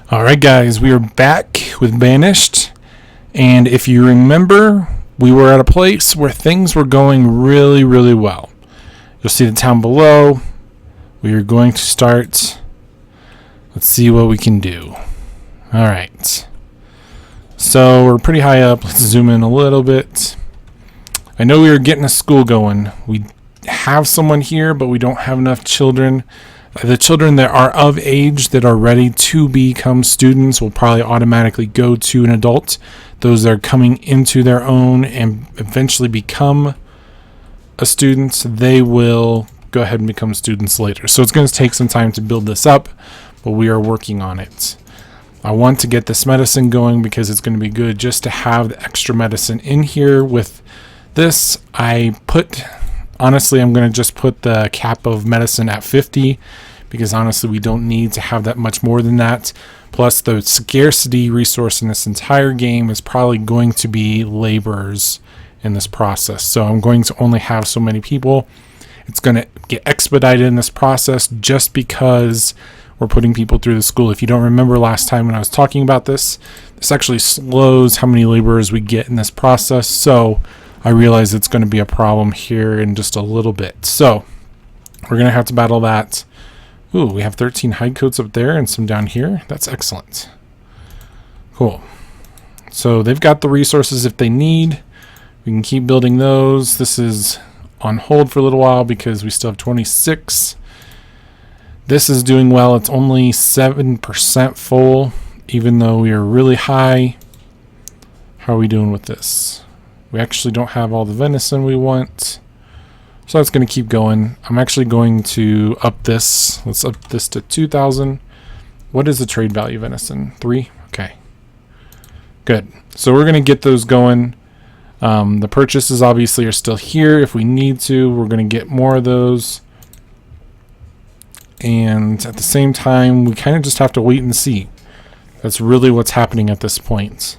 Alright guys, we are back with Banished, and if you remember, we were at a place where things were going really well. You'll see the town below. We are going to start. Let's see what we can do. Alright. So we're pretty high up. Let's zoom in a little bit. I know we were getting a school going. We have someone here, but we don't have enough children. The children that are of age that are ready to become students will probably automatically go to an adult. Those that are coming into their own and eventually become a student, they will go ahead and become students later. So it's going to take some time to build this up, but we are working on it. I want to get this medicine going because it's going to be good just to have the extra medicine in here. With this, honestly, I'm going to just put the cap of medicine at 50 because honestly, we don't need to have that much more than that. Plus, the scarcity resource in this entire game is probably going to be laborers in this process. So I'm going to only have so many people. It's going to get expedited in this process just because we're putting people through the school. If you don't remember last time when I was talking about this, this actually slows how many laborers we get in this process. So I realize it's going to be a problem here in just a little bit. So we're going to have to battle that. Ooh, we have 13 hide coats up there and some down here. That's excellent. Cool. So they've got the resources if they need. We can keep building those. This is on hold for a little while because we still have 26. This is doing well. It's only 7% full, even though we are really high. How are we doing with this? We actually don't have all the venison we want. So that's going to keep going. I'm actually going to up this. Let's up this to 2,000. What is the trade value venison? 3? Okay. Good. So we're going to get those going. The purchases obviously are still here. If we need to, we're going to get more of those. And at the same time, we kind of just have to wait and see. That's really what's happening at this point.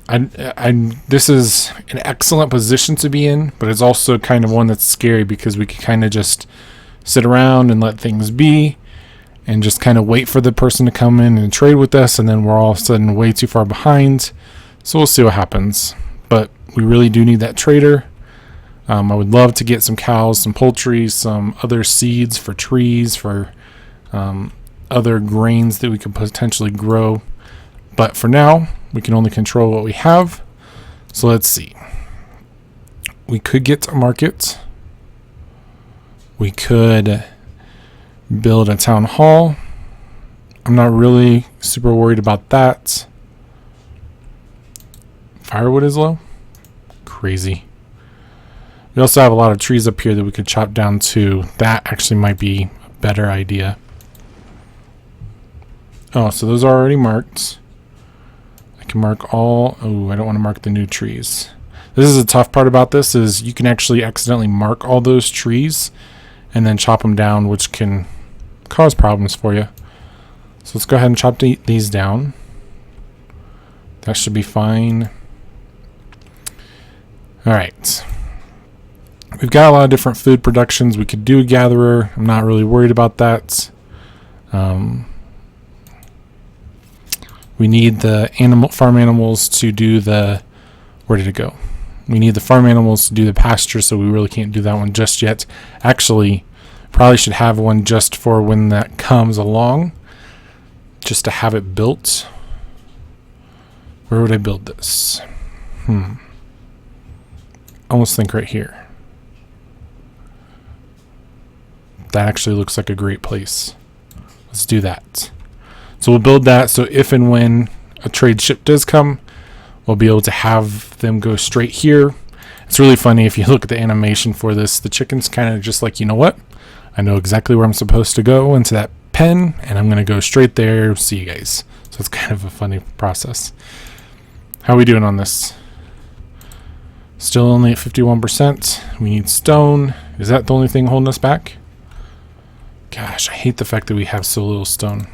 This is an excellent position to be in, but it's also kind of one that's scary because we could kind of just sit around and let things be and just kind of wait for the person to come in and trade with us, and then we're all of a sudden way too far behind. So we'll see what happens. But we really do need that trader. I would love to get some cows, some poultry, some other seeds for trees, for other grains that we could potentially grow. But for now, we can only control what we have. So let's see. We could get to market. We could build a town hall. I'm not really super worried about that. Firewood is low. Crazy. We also have a lot of trees up here that we could chop down too. That actually might be a better idea. Oh, so those are already marked. I can mark all. Oh, I don't want to mark the new trees. This is the tough part about this is you can actually accidentally mark all those trees and then chop them down, which can cause problems for you. So let's go ahead and chop these down. That should be fine. All right. We've got a lot of different food productions. We could do a gatherer. I'm not really worried about that. We need the farm animals to do the... Where did it go? We need the farm animals to do the pasture, so we really can't do that one just yet. Actually, probably should have one just for when that comes along, just to have it built. Where would I build this? I almost think right here. That actually looks like a great place. Let's do that. So we'll build that so if and when a trade ship does come, we'll be able to have them go straight here. It's really funny if you look at the animation for this. The chicken's kind of just like, you know what? I know exactly where I'm supposed to go into that pen, and I'm going to go straight there. See you guys. So it's kind of a funny process. How are we doing on this? Still only at 51%. We need stone. Is that the only thing holding us back? Gosh, I hate the fact that we have so little stone.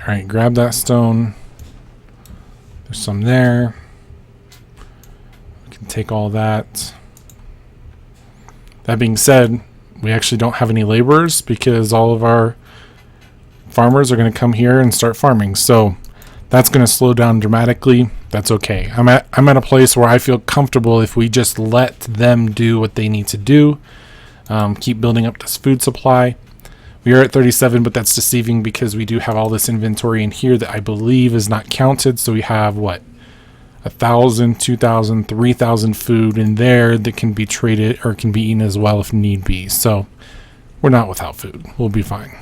Alright, grab that stone. There's some there. We can take all that. That being said, we actually don't have any laborers because all of our farmers are going to come here and start farming. So that's going to slow down dramatically. That's okay. I'm at a place where I feel comfortable if we just let them do what they need to do. Keep building up this food supply. We are at 37, but that's deceiving because we do have all this inventory in here that I believe is not counted. So we have what? 1,000, 2,000, 3,000 food in there that can be traded or can be eaten as well if need be. So we're not without food. We'll be fine.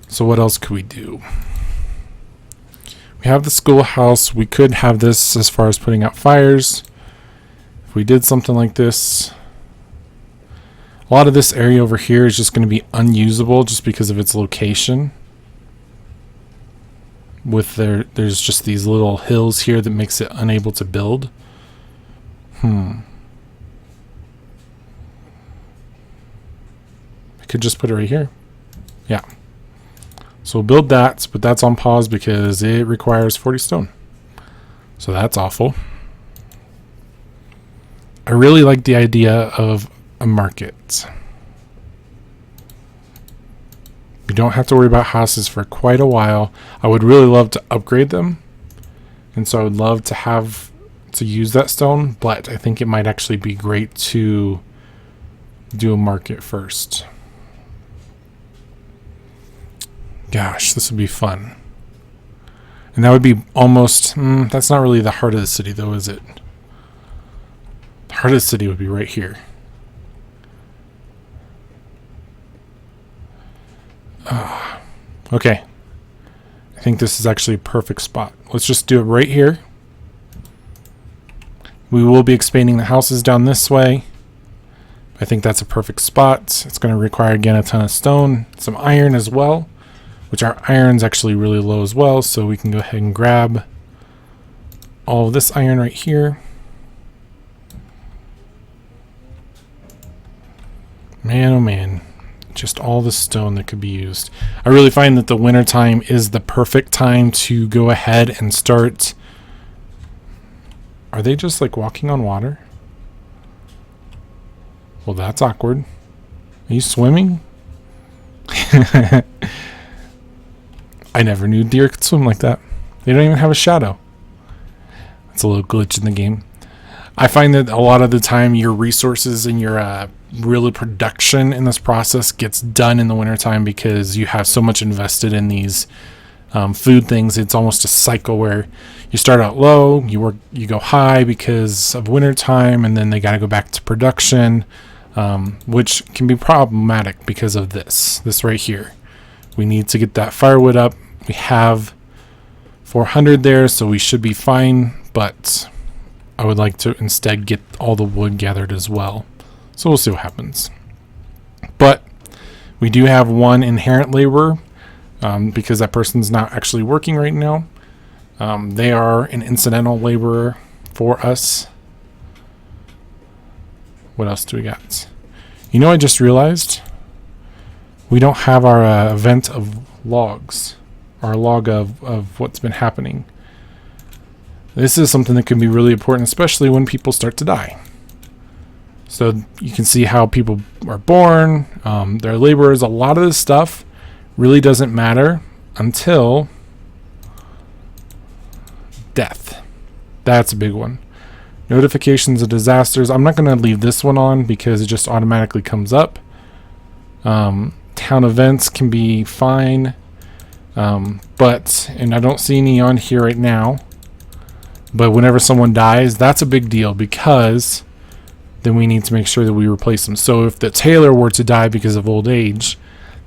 So what else could we do? We have the schoolhouse. We could have this as far as putting out fires. If we did something like this, a lot of this area over here is just going to be unusable just because of its location. There's just these little hills here that makes it unable to build. I could just put it right here. Yeah. So we'll build that, but that's on pause because it requires 40 stone. So that's awful. I really like the idea of a market. We don't have to worry about houses for quite a while. I would really love to upgrade them. And so I would love to have to use that stone, but I think it might actually be great to do a market first. Gosh, this would be fun. And that would be almost, that's not really the heart of the city though, is it? The heart of the city would be right here. Okay. I think this is actually a perfect spot. Let's just do it right here. We will be expanding the houses down this way. I think that's a perfect spot. It's going to require, again, a ton of stone, some iron as well, which our iron's actually really low as well, so we can go ahead and grab all of this iron right here. Man, oh man. Just all the stone that could be used. I really find that the winter time is the perfect time to go ahead and start. Are they just like walking on water? Well, that's awkward. Are you swimming? I never knew deer could swim like that. They don't even have a shadow. That's a little glitch in the game. I find that a lot of the time your resources and your really production in this process gets done in the wintertime because you have so much invested in these food things. It's almost a cycle where you start out low, you go high because of wintertime, and then they got to go back to production, which can be problematic because of this right here. We need to get that firewood up. We have 400 there, so we should be fine, but I would like to instead get all the wood gathered as well. So we'll see what happens. But we do have one inherent laborer because that person's not actually working right now. They are an incidental laborer for us. What else do we got? You know, I just realized we don't have our event of logs, our log of what's been happening. This is something that can be really important, especially when people start to die. So you can see how people are born, their laborers. A lot of this stuff really doesn't matter until death. That's a big one. Notifications of disasters. I'm not going to leave this one on because it just automatically comes up. Town events can be fine. And I don't see any on here right now. But whenever someone dies, that's a big deal because then we need to make sure that we replace them. So if the tailor were to die because of old age,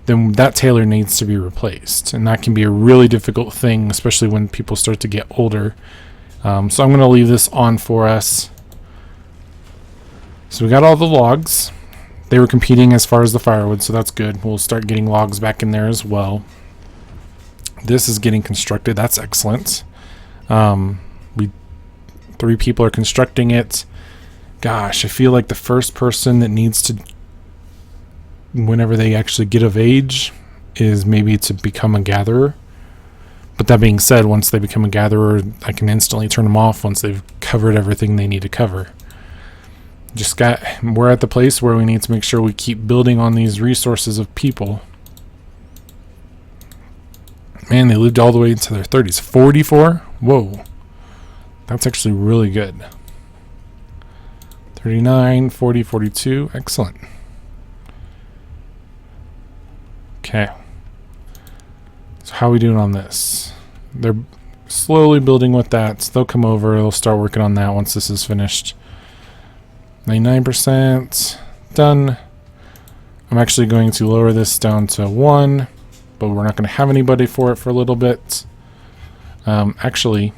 then that tailor needs to be replaced. And that can be a really difficult thing, especially when people start to get older. So I'm going to leave this on for us. So we got all the logs. They were competing as far as the firewood, so that's good. We'll start getting logs back in there as well. This is getting constructed. That's excellent. 3 people are constructing it. Gosh, I feel like the first person that needs to, whenever they actually get of age, is maybe to become a gatherer. But that being said, once they become a gatherer, I can instantly turn them off once they've covered everything they need to cover. We're at the place where we need to make sure we keep building on these resources of people. Man, they lived all the way into their 30s. 44? Whoa. That's actually really good. 39, 40, 42. Excellent. Okay. So how are we doing on this? They're slowly building with that. So they'll come over. They'll start working on that once this is finished. 99%. Done. I'm actually going to lower this down to 1. But we're not going to have anybody for it for a little bit. Actually,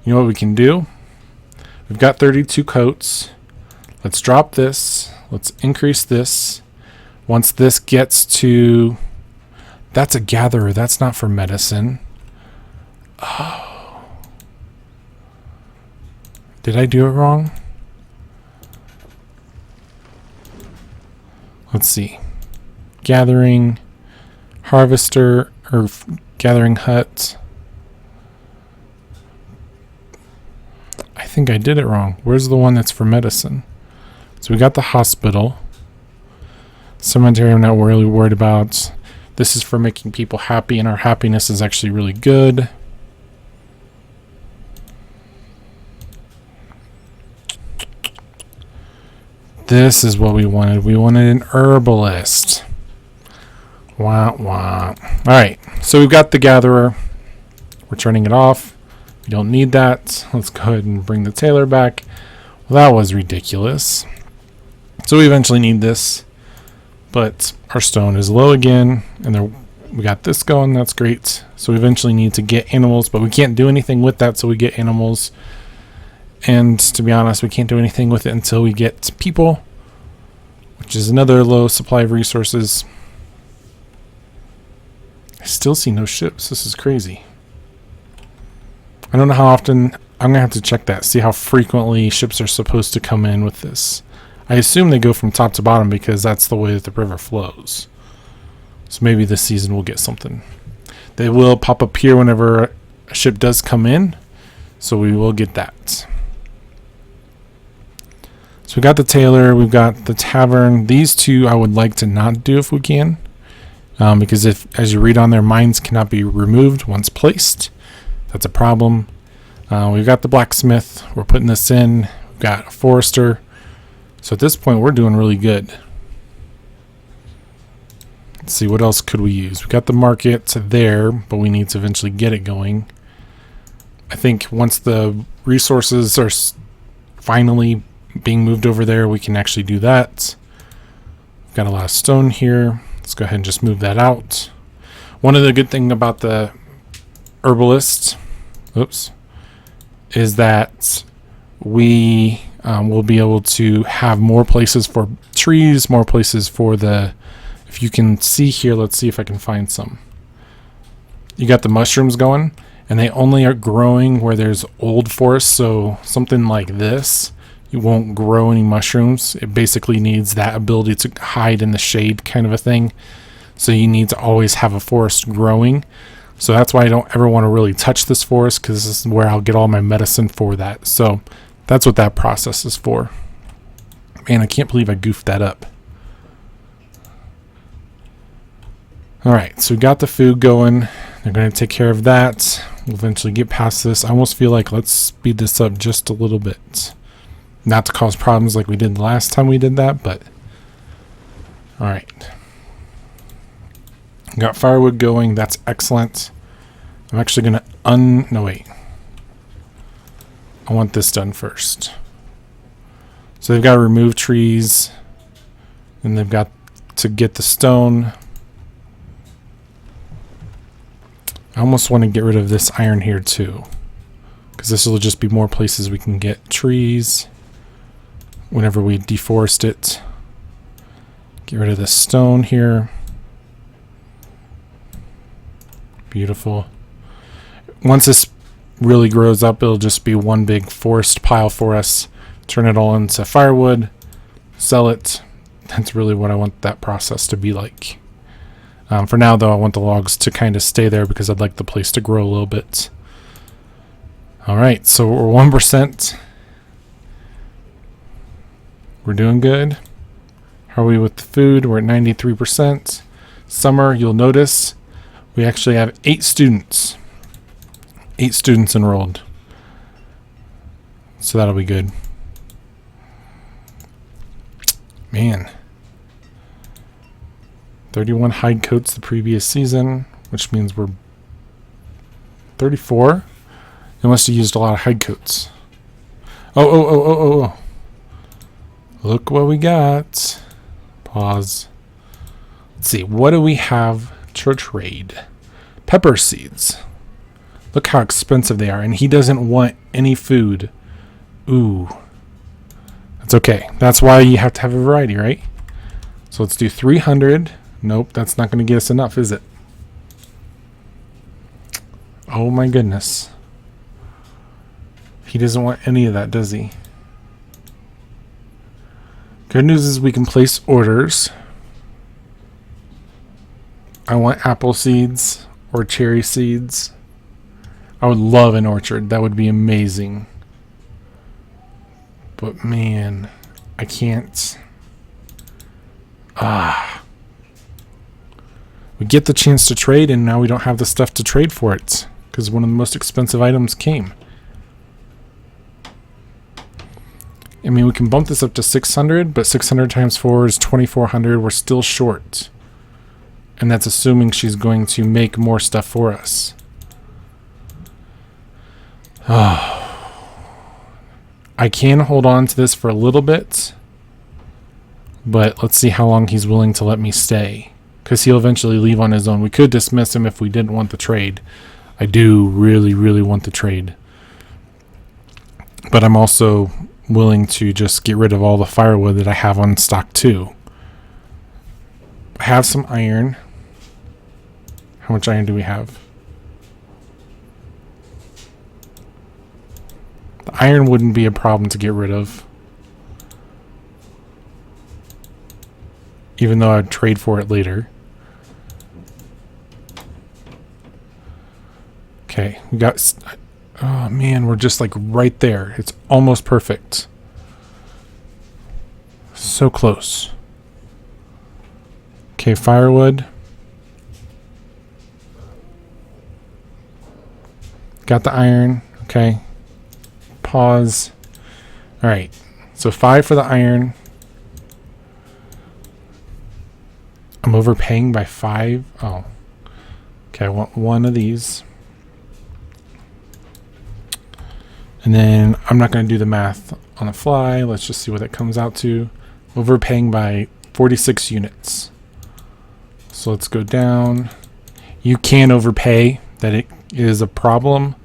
you know what we can do? We've got 32 coats. Let's drop this. Let's increase this. Once this gets to... That's a gatherer. That's not for medicine. Oh. Did I do it wrong? Let's see. Gathering harvester or gathering hut. I think I did it wrong. Where's the one that's for medicine? So we got the hospital. Cemetery I'm not really worried about. This is for making people happy, and our happiness is actually really good. This is what we wanted. We wanted an herbalist. Wah, wah. Alright, so we've got the gatherer. We're turning it off. We don't need that. Let's go ahead and bring the tailor back. Well, that was ridiculous. So we eventually need this. But our stone is low again. And there, we got this going. That's great. So we eventually need to get animals. But we can't do anything with that, so we get animals. And to be honest, we can't do anything with it until we get people, which is another low supply of resources. I still see no ships. This is crazy. I don't know how often. I'm going to have to check that, see how frequently ships are supposed to come in with this. I assume they go from top to bottom because that's the way that the river flows. So maybe this season we'll get something. They will pop up here whenever a ship does come in, so we will get that. So we got the tailor, we've got the tavern. These two I would like to not do if we can. Because if, as you read on there, mines cannot be removed once placed. That's a problem. We've got the blacksmith. We're putting this in. We've got a forester. So at this point, we're doing really good. Let's see, what else could we use? We got the market there, but we need to eventually get it going. I think once the resources are finally being moved over there, we can actually do that. We've got a lot of stone here. Let's go ahead and just move that out. One of the good things about the herbalist, is that we will be able to have more places for trees, more places for the, if you can see here, let's see if I can find some. You got the mushrooms going, and they only are growing where there's old forest, so something like this, you won't grow any mushrooms. It basically needs that ability to hide in the shade kind of a thing. So you need to always have a forest growing. So that's why I don't ever want to really touch this forest, because this is where I'll get all my medicine for that. So that's what that process is for. Man, I can't believe I goofed that up. Alright, so we got the food going. They're going to take care of that. We'll eventually get past this. I almost feel like let's speed this up just a little bit. Not to cause problems like we did the last time we did that, but... Alright. Got firewood going. That's excellent. I'm actually going to no, wait. I want this done first. So they've got to remove trees. And they've got to get the stone. I almost want to get rid of this iron here too, because this will just be more places we can get trees whenever we deforest it. Get rid of this stone here. Beautiful. Once this really grows up, it'll just be one big forest pile for us. Turn it all into firewood, sell it. That's really what I want that process to be like. For now, though, I want the logs to kind of stay there because I'd like the place to grow a little bit. Alright, so we're 1%. We're doing good. How are we with the food? We're at 93%. Summer, you'll notice we actually have 8 students. 8 students enrolled. So that'll be good. Man. 31 hide coats the previous season, which means we're 34. They must have used a lot of hide coats. Oh. Look what we got. Pause. Let's see. What do we have to trade? Pepper seeds. Look how expensive they are. And he doesn't want any food. Ooh. That's okay. That's why you have to have a variety, right? So let's do 300. Nope, that's not going to get us enough, is it? Oh my goodness. He doesn't want any of that, does he? Good news is we can place orders. I want apple seeds or cherry seeds. I would love an orchard. That would be amazing. But man, I can't. We get the chance to trade, and now we don't have the stuff to trade for it because one of the most expensive items came. I mean, we can bump this up to 600, but 600 times 4 is 2,400. We're still short. And that's assuming she's going to make more stuff for us. Oh. I can hold on to this for a little bit, but let's see how long he's willing to let me stay, because he'll eventually leave on his own. We could dismiss him if we didn't want the trade. I do really, really want the trade. But I'm also willing to just get rid of all the firewood that I have on stock too. I have some iron. How much iron do we have? The iron wouldn't be a problem to get rid of, even though I'd trade for it later. Okay, we got... Oh man, we're just like right there. It's almost perfect. So close. Okay, firewood. Got the iron. Okay. Pause. Alright. So 5 for the iron. I'm overpaying by 5. Oh. Okay, I want 1 of these. And then I'm not going to do the math on the fly. Let's just see what it comes out to. Overpaying by 46 units. So let's go down. You can overpay. That it is a problem.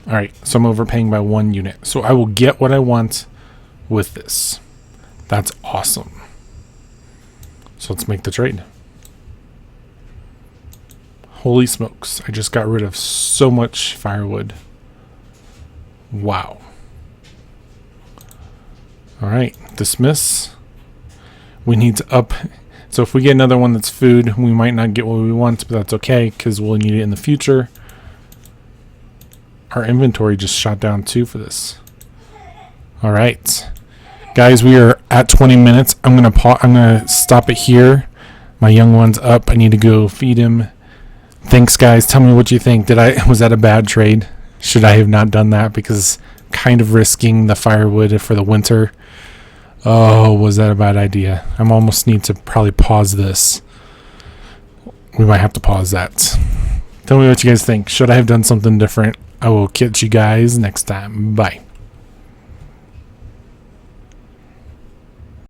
Alright, so I'm overpaying by 1 unit. So I will get what I want with this. That's awesome. So let's make the trade. Holy smokes, I just got rid of so much firewood. Wow. Alright, dismiss. We need to up. So if we get another one that's food, we might not get what we want, but that's okay, because we'll need it in the future. Our inventory just shot down 2 for this. Alright. Guys, we are at 20 minutes. I'm gonna stop it here. My young one's up. I need to go feed him. Thanks, guys. Tell me what you think. Was that a bad trade? Should I have not done that? Because kind of risking the firewood for the winter. Oh, was that a bad idea? I almost need to probably pause this. We might have to pause that. Tell me what you guys think. Should I have done something different? I will catch you guys next time. Bye.